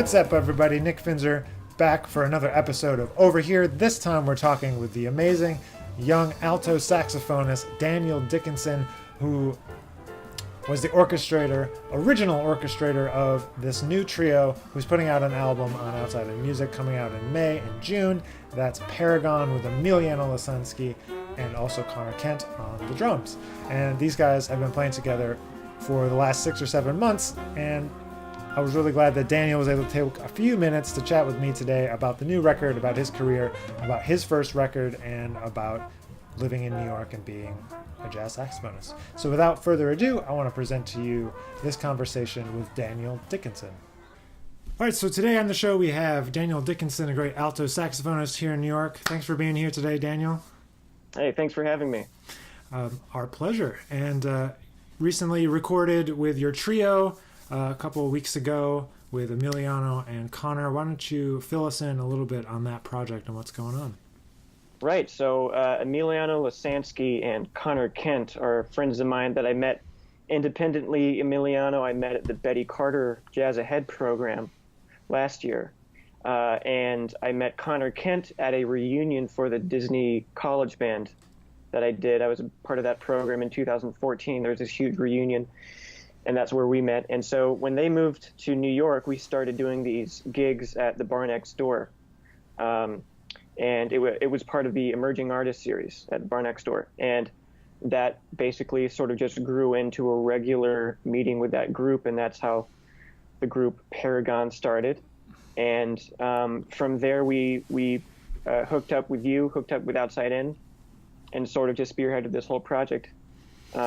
What's up, everybody? Nick Finzer back for another episode of Over Here. This time we're talking with the amazing young alto saxophonist Daniel Dickinson, who was the original orchestrator of this new trio who's putting out an album on Outside of Music coming out in May and June. That's Paragon with Emiliano Lisinski and also Connor Kent on the drums. And these guys have been playing together for the last 6 or 7 months, and I was really glad that Daniel was able to take a few minutes to chat with me today about the new record, about his career, about his first record, and about living in New York and being a jazz saxophonist. So without further ado, I want to present to you this conversation with Daniel Dickinson. All right, so today on the show we have Daniel Dickinson, a great alto saxophonist here in New York. Thanks for being here today, Daniel. Hey, thanks for having me. Our pleasure. And recently recorded with your trio a couple of weeks ago with Emiliano and Connor. Why don't you fill us in a little bit on that project and what's going on? Right, so Emiliano Lisinski and Connor Kent are friends of mine that I met independently. Emiliano I met at the Betty Carter Jazz Ahead program last year. And I met Connor Kent at a reunion for the Disney College Band that I did. I was a part of that program in 2014. There was this huge reunion, and that's where we met. And so when they moved to New York, we started doing these gigs at the bar next door. And it was part of the Emerging Artist series at the bar next door. And that basically sort of just grew into a regular meeting with that group, and that's how the group Paragon started. And from there, we hooked up with you, hooked up with Outside In, and sort of just spearheaded this whole project. We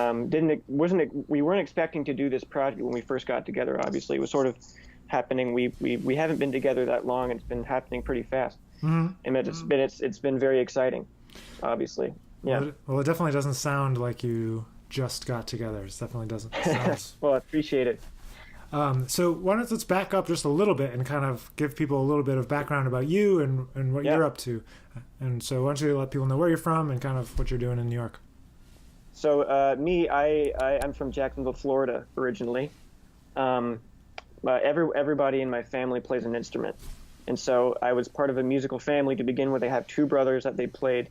weren't expecting to do this project when we first got together. Obviously, it was sort of happening. We haven't been together that long, and it's been happening pretty fast. Mm-hmm. And it's been very exciting, obviously. Yeah. Well, it definitely doesn't sound like you just got together. It definitely doesn't. Sound... Well, I appreciate it. So let's back up just a little bit and kind of give people a little bit of background about you and what you're up to. And so why don't you let people know where you're from and kind of what you're doing in New York? So I'm from Jacksonville, Florida, originally. Everybody in my family plays an instrument. And so I was part of a musical family to begin with. I have 2 brothers that they played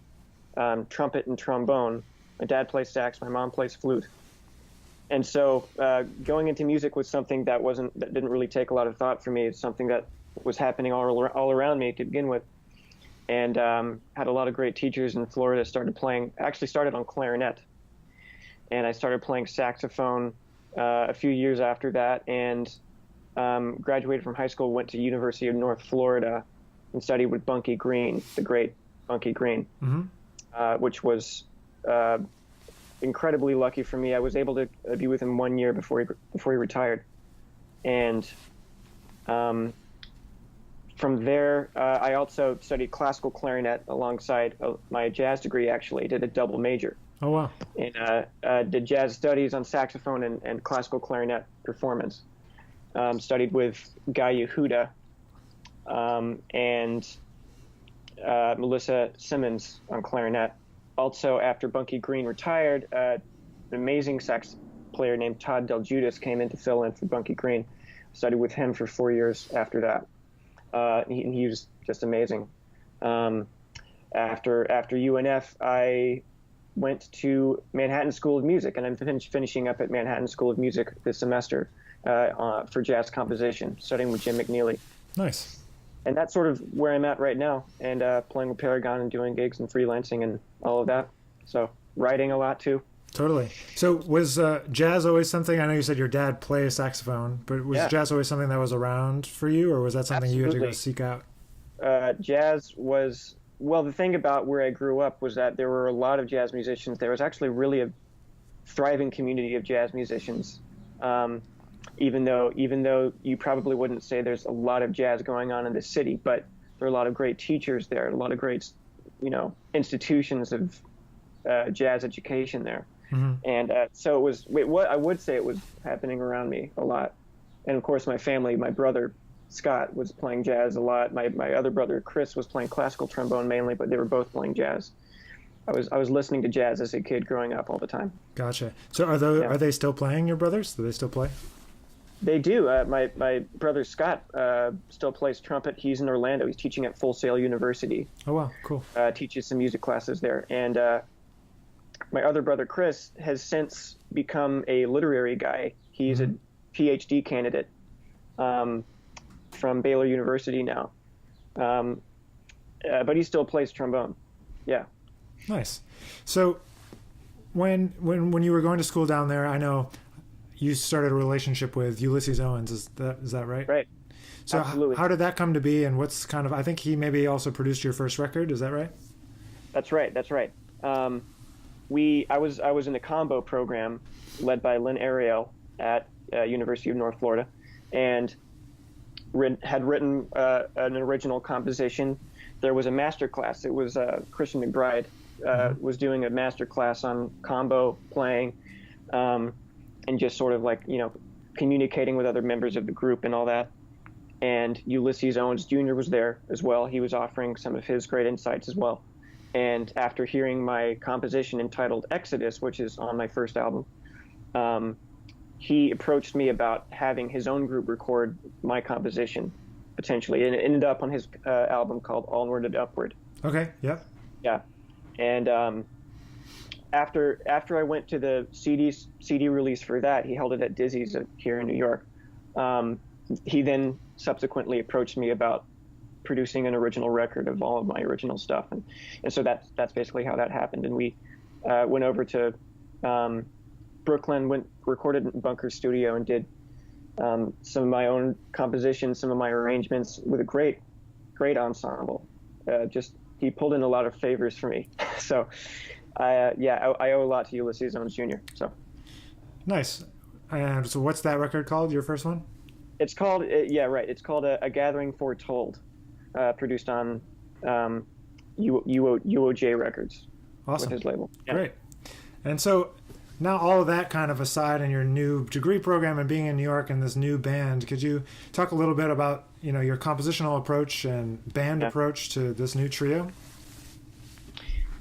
trumpet and trombone. My dad plays sax, my mom plays flute. And so going into music was something that didn't really take a lot of thought for me. It's something that was happening all around me to begin with. And had a lot of great teachers in Florida. Started on clarinet. And I started playing saxophone a few years after that, and graduated from high school, went to University of North Florida and studied with Bunky Green, the great Bunky Green, mm-hmm. Which was incredibly lucky for me. I was able to be with him 1 year before he retired. And from there, I also studied classical clarinet alongside my jazz degree, actually. I did a double major. Oh, wow. And did jazz studies on saxophone and classical clarinet performance. Studied with Guy Yehuda and Melissa Simmons on clarinet. Also, after Bunky Green retired, an amazing sax player named Todd Del Giudice came in to fill in for Bunky Green. Studied with him for 4 years after that. He was just amazing. After UNF, I went to Manhattan School of Music, and I'm finishing up at Manhattan School of Music this semester for jazz composition, studying with Jim McNeely. Nice. And that's sort of where I'm at right now, and playing with Paragon and doing gigs and freelancing and all of that. So writing a lot too. Totally. So was jazz always something? I know you said your dad plays saxophone, but was jazz always something that was around for you, or was that something Absolutely. You had to go seek out? Jazz was, well, the thing about where I grew up was that there were a lot of jazz musicians. There was actually really a thriving community of jazz musicians. Even though you probably wouldn't say there's a lot of jazz going on in the city, but there are a lot of great teachers there, a lot of great, institutions of jazz education there. Mm-hmm. And so I would say it was happening around me a lot. And of course, my family, my brother Scott was playing jazz a lot. My other brother Chris was playing classical trombone mainly, but they were both playing jazz. I was listening to jazz as a kid growing up all the time. Gotcha. So are they still playing, your brothers? Do they still play? They do. My brother Scott still plays trumpet. He's in Orlando. He's teaching at Full Sail University. Oh wow, cool. Teaches some music classes there. And my other brother Chris has since become a literary guy. He's a PhD candidate from Baylor University now. But he still plays trombone. Yeah. Nice. So when you were going to school down there, I know you started a relationship with Ulysses Owens. Is that right? Right. So Absolutely. how did that come to be, and what's kind of, I think he maybe also produced your first record. Is that right? That's right. I was in the combo program led by Lynn Ariel at University of North Florida, and had written an original composition. There was a master class. It was Christian McBride was doing a master class on combo playing, and just sort of like, communicating with other members of the group and all that. And Ulysses Owens Jr. was there as well. He was offering some of his great insights as well. And after hearing my composition entitled Exodus, which is on my first album, he approached me about having his own group record my composition, potentially. And it ended up on his album called Onward and Upward. Okay, yep. Yeah. And after I went to the CD release for that, he held it at Dizzy's here in New York. He then subsequently approached me about producing an original record of all of my original stuff, and so that's basically how that happened. And we went over to Brooklyn, recorded in Bunker's studio, and did some of my own compositions, some of my arrangements with a great ensemble. He pulled in a lot of favors for me. So I owe a lot to Ulysses Owens Jr. So nice. And so what's that record called? Your first one? It's called It's called A Gathering Foretold, produced on UOJ Records. Awesome. With his label. Yeah. Great. And so now, all of that kind of aside, and your new degree program and being in New York and this new band, could you talk a little bit about your compositional approach and band approach to this new trio?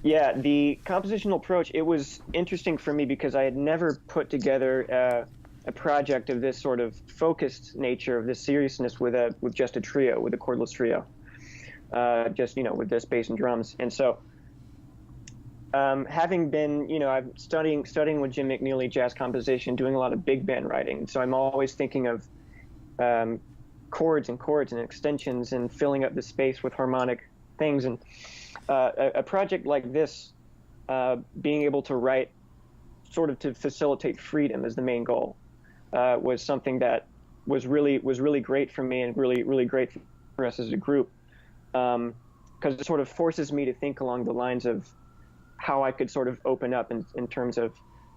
Yeah, the compositional approach, it was interesting for me because I had never put together a project of this sort of focused nature, of this seriousness with just a trio, with a cordless trio, with this bass and drums. And so having been, I'm studying with Jim McNeely jazz composition, doing a lot of big band writing. So I'm always thinking of chords and extensions and filling up the space with harmonic things. And a project like this, being able to write sort of to facilitate freedom as the main goal, was something that was really great for me, and really great for us as a group, because it sort of forces me to think along the lines of how I could sort of open up in terms of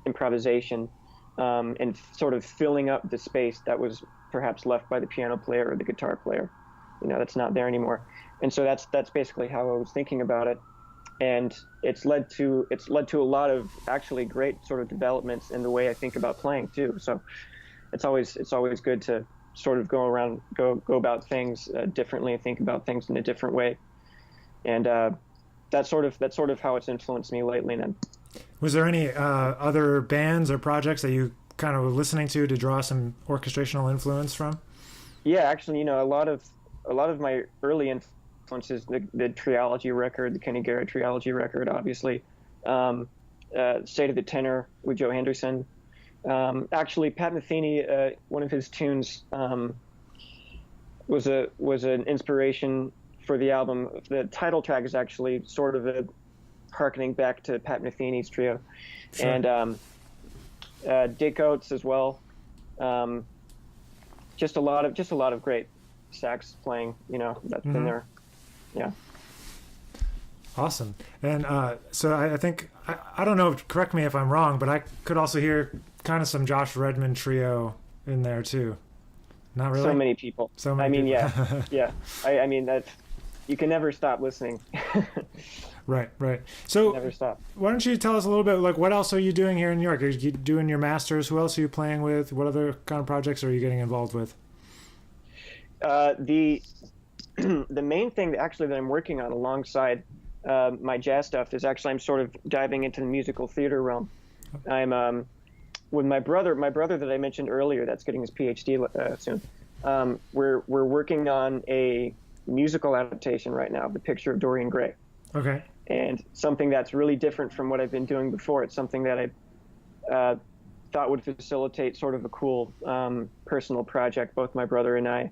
improvisation, and sort of filling up the space that was perhaps left by the piano player or the guitar player, that's not there anymore. And so that's basically how I was thinking about it, and it's led to a lot of actually great sort of developments in the way I think about playing too. So it's always good to sort of go about things differently and think about things in a different way, and that's sort of how it's influenced me lately. Then, was there any other bands or projects that you kind of were listening to draw some orchestrational influence from? Yeah, actually, a lot of my early influences, the Triology record, the Kenny Garrett Triology record, obviously, State of the Tenor with Joe Henderson. Actually, Pat Metheny, one of his tunes was an inspiration for the album. The title track is actually sort of a harkening back to Pat Metheny's trio. Sure. And Dick Oates as well. Just a lot of great sax playing, that's been there. Yeah. Awesome. And so I think, I don't know, correct me if I'm wrong, but I could also hear kind of some Josh Redmond trio in there too. Not really? So many people. Yeah. Yeah. I mean, that you can never stop listening. Right. So never stop. Why don't you tell us a little bit, like, what else are you doing here in New York? Are you doing your masters? Who else are you playing with? What other kind of projects are you getting involved with? The main thing that I'm working on alongside my jazz stuff is I'm sort of diving into the musical theater realm. I'm with my brother that I mentioned earlier, that's getting his PhD soon. We're working on a musical adaptation right now, The Picture of Dorian Gray. Okay. And something that's really different from what I've been doing before. It's something that I thought would facilitate sort of a cool personal project. Both my brother and I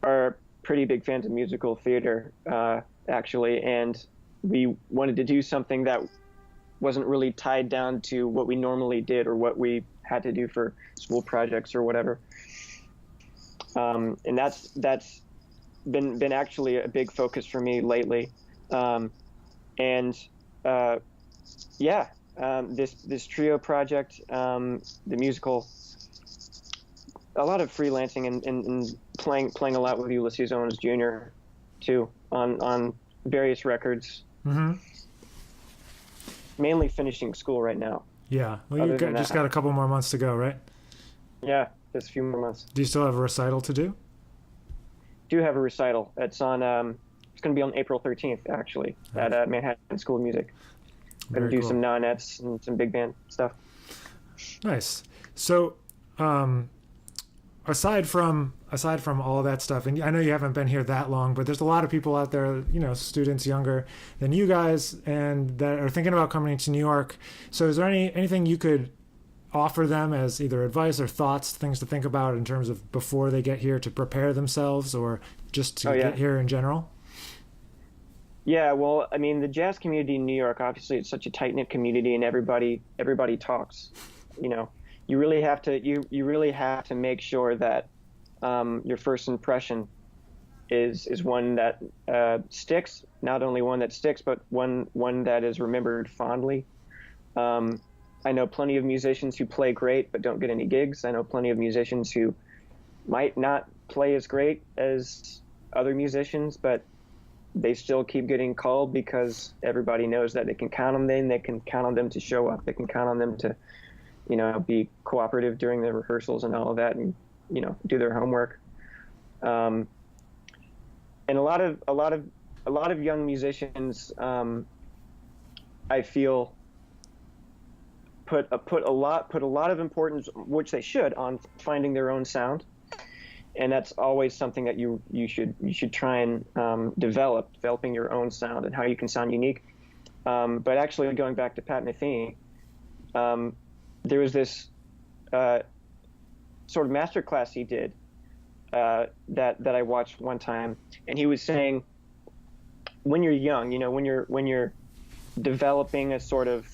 are pretty big fans of musical theater, actually, and we wanted to do something that wasn't really tied down to what we normally did or what we had to do for school projects or whatever. And that's been actually a big focus for me lately. This trio project, the musical, a lot of freelancing and playing a lot with Ulysses Owens Jr. too on various records. Mm-hmm. Mainly finishing school right now. Yeah. Well, you just got a couple more months to go, right? Yeah, just a few more months. Do you still have a recital to do? Do have a recital. It's on. It's going to be on April 13th, actually, at Manhattan School of Music. Going to do some nonettes and some big band stuff. Nice. So, aside from all that stuff, and I know you haven't been here that long, but there's a lot of people out there, students younger than you guys, and that are thinking about coming to New York. So, is there anything you could offer them as either advice or thoughts, things to think about in terms of before they get here to prepare themselves, or just to get here in general? Yeah, well, I mean, the jazz community in New York, obviously, it's such a tight-knit community, and everybody talks. You really have to make sure that your first impression is one that sticks. Not only one that sticks, but one that is remembered fondly. I know plenty of musicians who play great but don't get any gigs. I know plenty of musicians who might not play as great as other musicians, but they still keep getting called because everybody knows that they can count on them. They can count on them to show up. They can count on them to, be cooperative during the rehearsals and all of that, and do their homework. And a lot of young musicians, I feel, put a lot of importance, which they should, on finding their own sound. And that's always something that you should try and developing your own sound and how you can sound unique. But actually, going back to Pat Metheny, there was this sort of master class he did that I watched one time, and he was saying, when you're young, when you're developing a sort of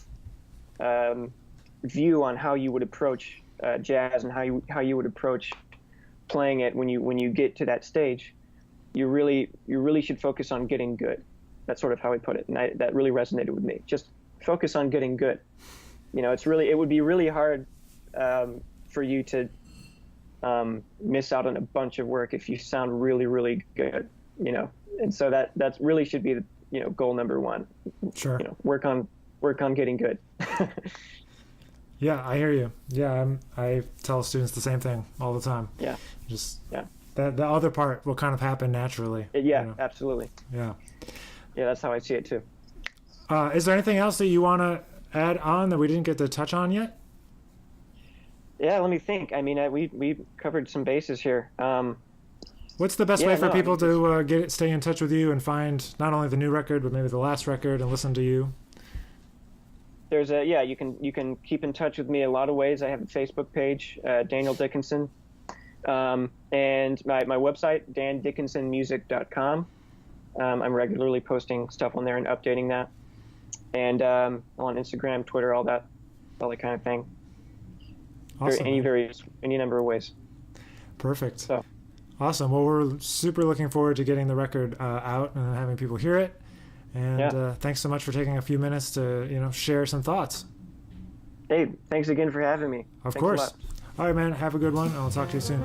view on how you would approach jazz and how you would approach playing it when you get to that stage, you really should focus on getting good. That's sort of how he put it, and that really resonated with me. Just focus on getting good. It would be really hard for you to miss out on a bunch of work if you sound really, really good. And so that really should be the goal number one. Sure. Work on getting good. Yeah, I hear you. Yeah, I tell students the same thing all the time. Yeah. The other part will kind of happen naturally. Absolutely. Yeah. Yeah, that's how I see it too. Is there anything else that you want to add on that we didn't get to touch on yet? Yeah, let me think. I mean, we covered some bases here. What's the best way for people to stay in touch with you and find not only the new record, but maybe the last record, and listen to you? You can keep in touch with me a lot of ways. I have a Facebook page, Daniel Dickinson, and my website, dandickinsonmusic.com. I'm regularly posting stuff on there and updating that, and on Instagram, Twitter, all that kind of thing. Awesome. Any number of ways. Perfect. So. Awesome. Well, we're super looking forward to getting the record out and having people hear it. And thanks so much for taking a few minutes to share some thoughts. Hey, thanks again for having me. Of course. All right, man. Have a good one. I'll talk to you soon.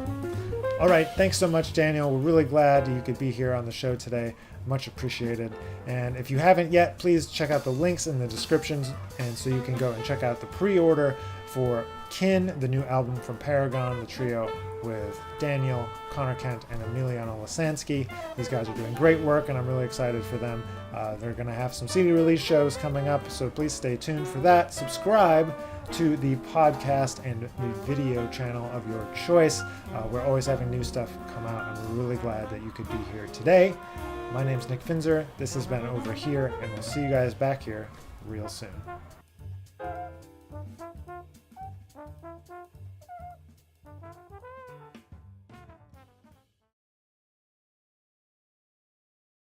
All right. Thanks so much, Daniel. We're really glad you could be here on the show today. Much appreciated. And if you haven't yet, please check out the links in the descriptions, and so you can go and check out the pre-order for Kin, the new album from Paragon, the trio with Daniel, Connor Kent, and Emiliano Lasansky. These guys are doing great work, and I'm really excited for them. They're going to have some CD release shows coming up, so please stay tuned for that. Subscribe to the podcast and the video channel of your choice. We're always having new stuff come out, and we're really glad that you could be here today. My name's Nick Finzer. This has been Over Here, and we'll see you guys back here real soon.